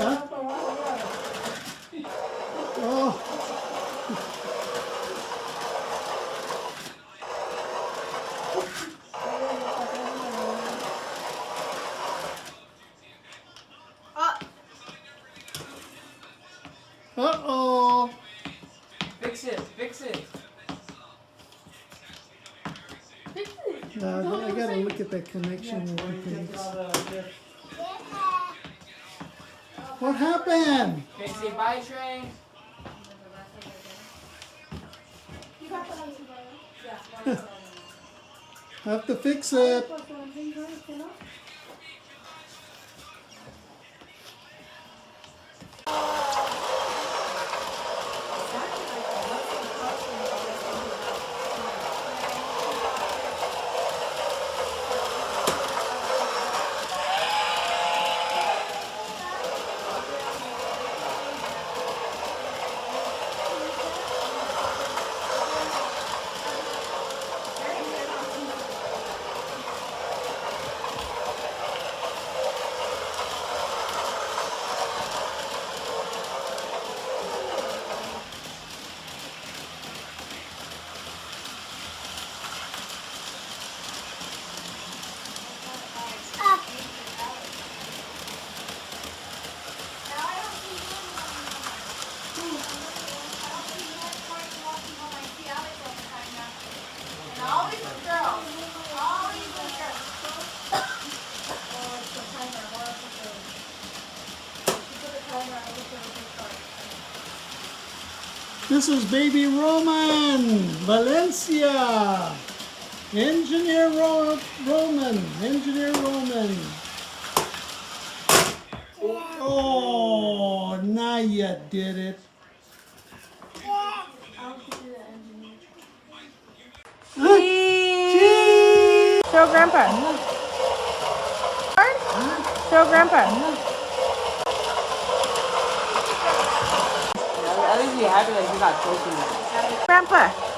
Huh? Oh. Uh-oh. Fix it. Fix it. No, I gotta look at that connection. What happened? Okay, say bye, Trey. Have to fix it. This is baby Roman Valencia. Engineer Roman. Engineer Roman. Oh, now you did it. Cheese. Show Grandpa. Show Grandpa. At least be happy that you got close enough. Grandpa.